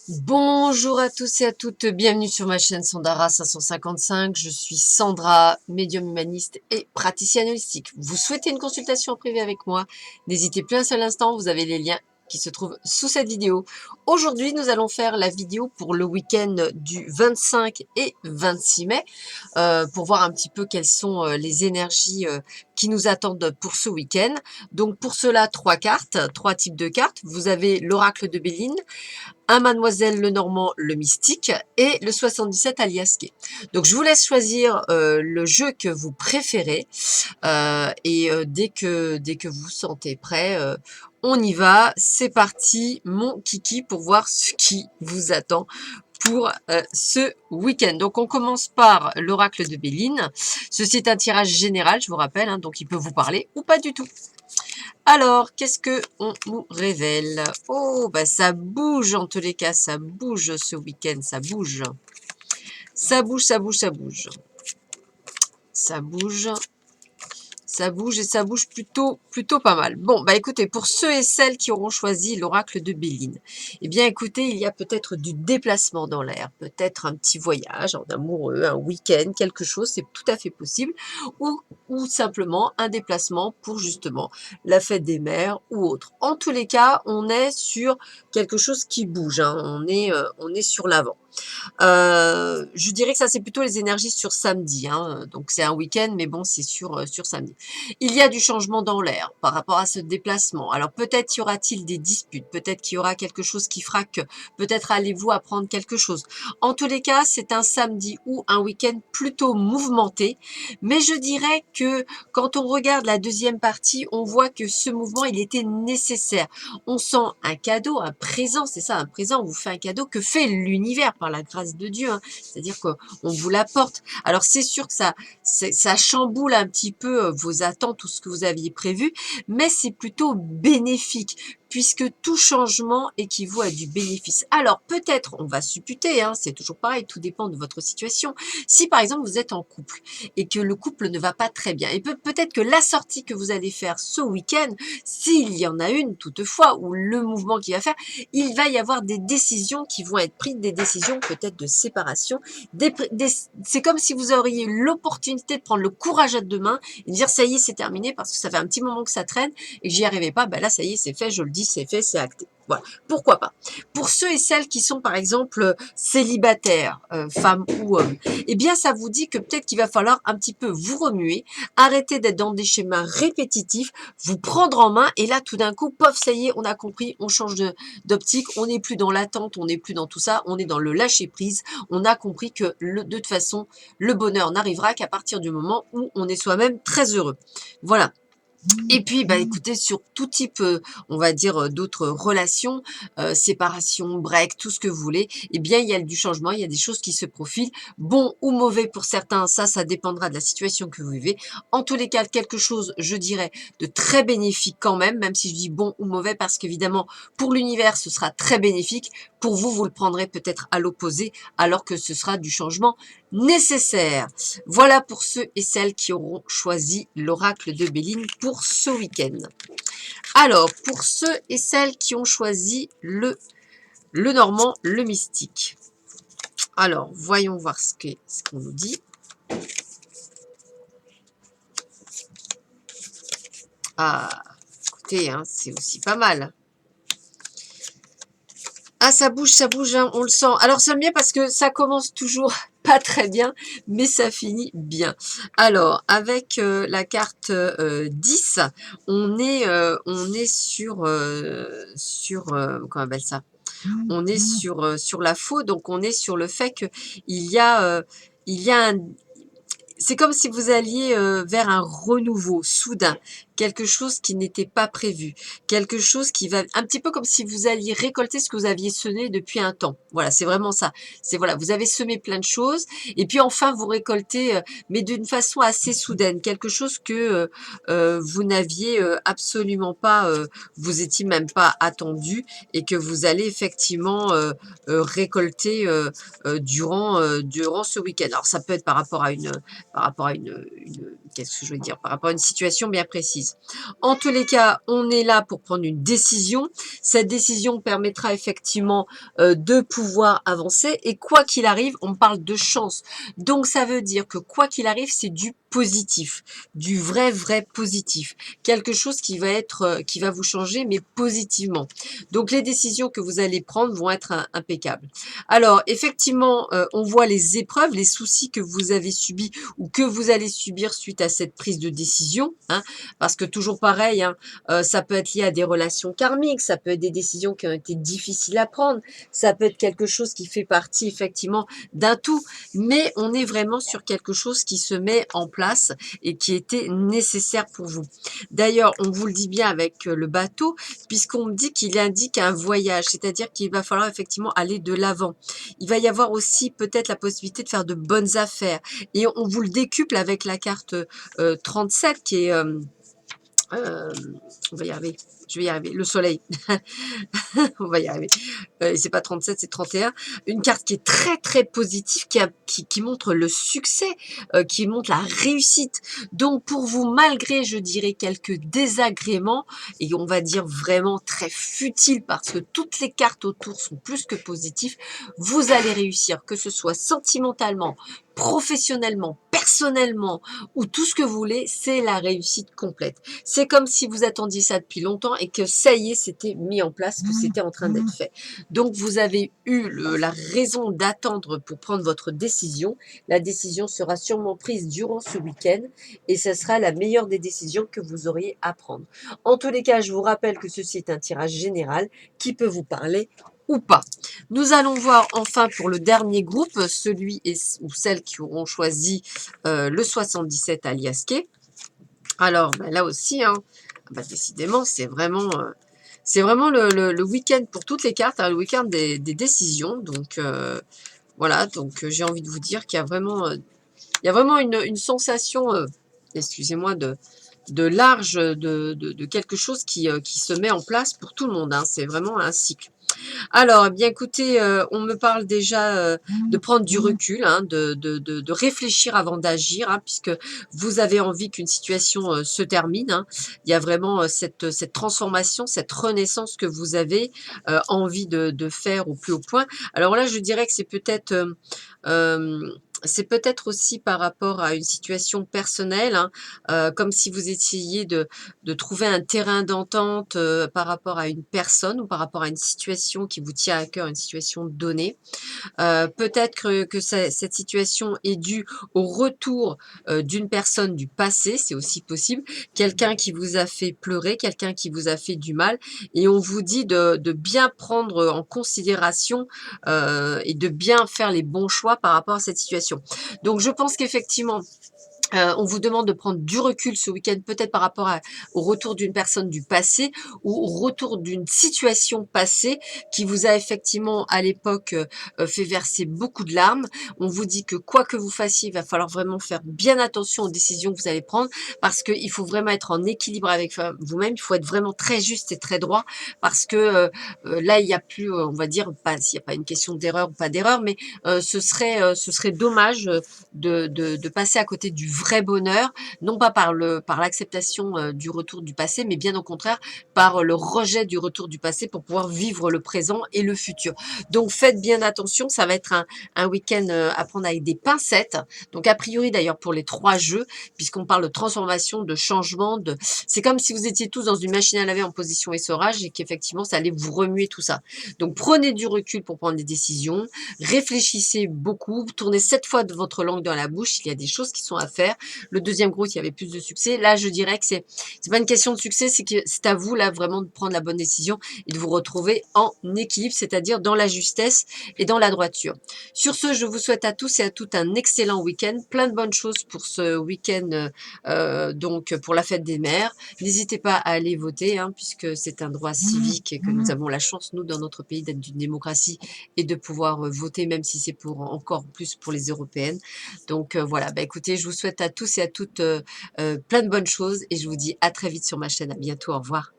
Bonjour à tous et à toutes, bienvenue sur ma chaîne Sandara 555. Je suis Sandra, médium humaniste et praticienne holistique. Vous souhaitez une consultation en privé avec moi? N'hésitez plus un seul instant, vous avez les liens qui se trouvent sous cette vidéo. Aujourd'hui, nous allons faire la vidéo pour le week-end du 25 et 26 mai pour voir un petit peu quelles sont les énergies qui nous attendent pour ce week-end. Donc pour cela, trois cartes, trois types de cartes. Vous avez l'oracle de Béline, un Mademoiselle Lenormand, le mystique, et le 77 Aliasqué. Donc je vous laisse choisir le jeu que vous préférez dès que vous vous sentez prêt, on y va. C'est parti, mon kiki, pour voir ce qui vous attend pour ce week-end. Donc on commence par l'oracle de Béline. Ceci est un tirage général, je vous rappelle, hein, donc il peut vous parler ou pas du tout. Alors, qu'est-ce que on nous révèle? Oh, bah ça bouge en tous les cas, ça bouge ce week-end, ça bouge. Ça bouge, ça bouge, ça bouge. Ça bouge, ça bouge et ça bouge plutôt pas mal. Bon, bah écoutez, pour ceux et celles qui auront choisi l'oracle de Béline, eh bien écoutez, il y a peut-être du déplacement dans l'air, peut-être un petit voyage en amoureux, un week-end, quelque chose, c'est tout à fait possible, ou simplement un déplacement pour justement la fête des mères ou autre. En tous les cas, on est sur quelque chose qui bouge, hein, on est sur l'avant. Je dirais que ça, c'est plutôt les énergies sur samedi, hein, donc c'est un week-end, mais bon, c'est sur samedi. Il y a du changement dans l'air par rapport à ce déplacement. Alors peut-être y aura-t-il des disputes, peut-être qu'il y aura quelque chose qui fera que, peut-être allez-vous apprendre quelque chose. En tous les cas, c'est un samedi ou un week-end plutôt mouvementé, mais je dirais que quand on regarde la deuxième partie, on voit que ce mouvement, il était nécessaire. On sent un cadeau, un présent, c'est ça, un présent, on vous fait un cadeau que fait l'univers par la grâce de Dieu, hein. C'est-à-dire qu'on vous l'apporte. Alors c'est sûr que ça chamboule un petit peu vos attentes, tout ce que vous aviez prévu, mais c'est plutôt bénéfique, puisque tout changement équivaut à du bénéfice. Alors peut-être, on va supputer, hein, c'est toujours pareil, tout dépend de votre situation. Si par exemple vous êtes en couple et que le couple ne va pas très bien, et peut-être que la sortie que vous allez faire ce week-end, s'il y en a une toutefois, ou le mouvement qu'il va faire, il va y avoir des décisions qui vont être prises, des décisions peut-être de séparation. C'est comme si vous auriez l'opportunité de prendre le courage à deux mains et de dire ça y est, c'est terminé parce que ça fait un petit moment que ça traîne et que j'y arrivais pas. Ben là, ça y est, c'est fait, je le dis, c'est fait, c'est acté. Voilà, pourquoi pas. Pour ceux et celles qui sont par exemple célibataires, femmes ou hommes, eh bien ça vous dit que peut-être qu'il va falloir un petit peu vous remuer, arrêter d'être dans des schémas répétitifs, vous prendre en main et là tout d'un coup, pof, ça y est, on a compris, on change d'optique, on n'est plus dans l'attente, on n'est plus dans tout ça, on est dans le lâcher prise, on a compris que de toute façon, le bonheur n'arrivera qu'à partir du moment où on est soi-même très heureux. Voilà. Et puis, bah, écoutez, sur tout type, on va dire, d'autres relations, séparation, break, tout ce que vous voulez, eh bien, il y a du changement, il y a des choses qui se profilent. Bon ou mauvais pour certains, ça dépendra de la situation que vous vivez. En tous les cas, quelque chose, je dirais, de très bénéfique quand même si je dis bon ou mauvais, parce qu'évidemment, pour l'univers, ce sera très bénéfique. Pour vous, vous le prendrez peut-être à l'opposé, alors que ce sera du changement nécessaire. Voilà pour ceux et celles qui auront choisi l'oracle de Béline pour ce week-end. Alors, pour ceux et celles qui ont choisi le Normand, le mystique. Alors, voyons voir ce qu'on nous dit. Ah, écoutez, hein, c'est aussi pas mal. Ah, ça bouge, hein, on le sent. Alors, c'est bien parce que ça commence toujours pas très bien, mais ça finit bien. Alors, avec la carte 10, on est comment on appelle ça? On est sur la faux, donc on est sur le fait que il y a un, c'est comme si vous alliez vers un renouveau soudain, quelque chose qui n'était pas prévu, quelque chose qui va un petit peu comme si vous alliez récolter ce que vous aviez semé depuis un temps. Voilà, c'est vraiment ça. C'est voilà, vous avez semé plein de choses et puis enfin vous récoltez, mais d'une façon assez soudaine, quelque chose que vous n'aviez absolument pas, vous étiez même pas attendu et que vous allez effectivement récolter durant ce week-end. Alors ça peut être par rapport à qu'est-ce que je veux dire, par rapport à une situation bien précise. suite. En tous les cas, on est là pour prendre une décision. Cette décision permettra effectivement de pouvoir avancer. Et quoi qu'il arrive, on parle de chance. Donc, ça veut dire que quoi qu'il arrive, c'est du positif, du vrai positif. Quelque chose qui va être, qui va vous changer, mais positivement. Donc, les décisions que vous allez prendre vont être impeccables. Alors, effectivement, on voit les épreuves, les soucis que vous avez subis ou que vous allez subir suite à cette prise de décision, hein, parce que toujours pareil, hein, ça peut être lié à des relations karmiques, ça peut être des décisions qui ont été difficiles à prendre, ça peut être quelque chose qui fait partie effectivement d'un tout, mais on est vraiment sur quelque chose qui se met en place et qui était nécessaire pour vous. D'ailleurs, on vous le dit bien avec le bateau, puisqu'on me dit qu'il indique un voyage, c'est-à-dire qu'il va falloir effectivement aller de l'avant. Il va y avoir aussi peut-être la possibilité de faire de bonnes affaires. Et on vous le décuple avec la carte 37 qui est... on va y arriver, je vais y arriver, le soleil. On va y arriver. C'est pas 37, c'est 31. Une carte qui est très positive, qui montre le succès, qui montre la réussite. Donc pour vous, malgré, je dirais, quelques désagréments, et on va dire vraiment très futiles, parce que toutes les cartes autour sont plus que positives, vous allez réussir, que ce soit sentimentalement, professionnellement, personnellement, ou tout ce que vous voulez, c'est la réussite complète. C'est comme si vous attendiez ça depuis longtemps et que ça y est, c'était mis en place, que c'était en train d'être fait. Donc, vous avez eu la raison d'attendre pour prendre votre décision. La décision sera sûrement prise durant ce week-end et ce sera la meilleure des décisions que vous auriez à prendre. En tous les cas, je vous rappelle que ceci est un tirage général qui peut vous parler ou pas. Nous allons voir enfin pour le dernier groupe, celui ou celles qui auront choisi le 77 alias K. Alors, ben là aussi, hein, bah, décidément, c'est vraiment le week-end pour toutes les cartes, hein, le week-end des décisions. Donc, voilà, donc j'ai envie de vous dire qu'il y a vraiment, une sensation, excusez-moi, de large, de quelque chose qui se met en place pour tout le monde. Hein. C'est vraiment un cycle. Alors, eh bien écoutez, on me parle déjà de prendre du recul, hein, de réfléchir avant d'agir, hein, puisque vous avez envie qu'une situation se termine. Hein. Il y a vraiment cette transformation, cette renaissance que vous avez envie de faire au plus haut point. Alors là, je dirais que euh, c'est peut-être aussi par rapport à une situation personnelle, hein, comme si vous essayiez de trouver un terrain d'entente par rapport à une personne ou par rapport à une situation qui vous tient à cœur, une situation donnée. Peut-être que cette situation est due au retour d'une personne du passé, c'est aussi possible. Quelqu'un qui vous a fait pleurer, quelqu'un qui vous a fait du mal. Et on vous dit de bien prendre en considération et de bien faire les bons choix par rapport à cette situation. Donc je pense qu'effectivement, on vous demande de prendre du recul ce week-end, peut-être par rapport au retour d'une personne du passé ou au retour d'une situation passée qui vous a effectivement à l'époque fait verser beaucoup de larmes. On vous dit que quoi que vous fassiez, il va falloir vraiment faire bien attention aux décisions que vous allez prendre parce qu'il faut vraiment être en équilibre avec vous-même. Il faut être vraiment très juste et très droit parce que là, il n'y a plus, on va dire, pas, s'il n'y a pas une question d'erreur ou pas d'erreur, mais ce serait dommage de passer à côté du vrai bonheur, non pas par l'acceptation du retour du passé, mais bien au contraire par le rejet du retour du passé pour pouvoir vivre le présent et le futur. Donc faites bien attention, ça va être un week-end à prendre avec des pincettes. Donc a priori d'ailleurs pour les 3 jeux, puisqu'on parle de transformation, de changement, c'est comme si vous étiez tous dans une machine à laver en position essorage et qu'effectivement ça allait vous remuer tout ça. Donc prenez du recul pour prendre des décisions, réfléchissez beaucoup, tournez 7 fois de votre langue dans la bouche, il y a des choses qui sont à faire. Le deuxième groupe, il y avait plus de succès. Là, je dirais que c'est pas une question de succès, c'est que c'est à vous là vraiment de prendre la bonne décision et de vous retrouver en équilibre, c'est-à-dire dans la justesse et dans la droiture. Sur ce, je vous souhaite à tous et à toutes un excellent week-end, plein de bonnes choses pour ce week-end, donc pour la fête des mères. N'hésitez pas à aller voter, hein, puisque c'est un droit civique et que nous avons la chance, nous, dans notre pays, d'être d'une démocratie et de pouvoir voter, même si c'est pour encore plus pour les européennes. Donc voilà, bah, écoutez, je vous souhaite à tous et à toutes plein de bonnes choses et je vous dis à très vite sur ma chaîne. À bientôt, au revoir.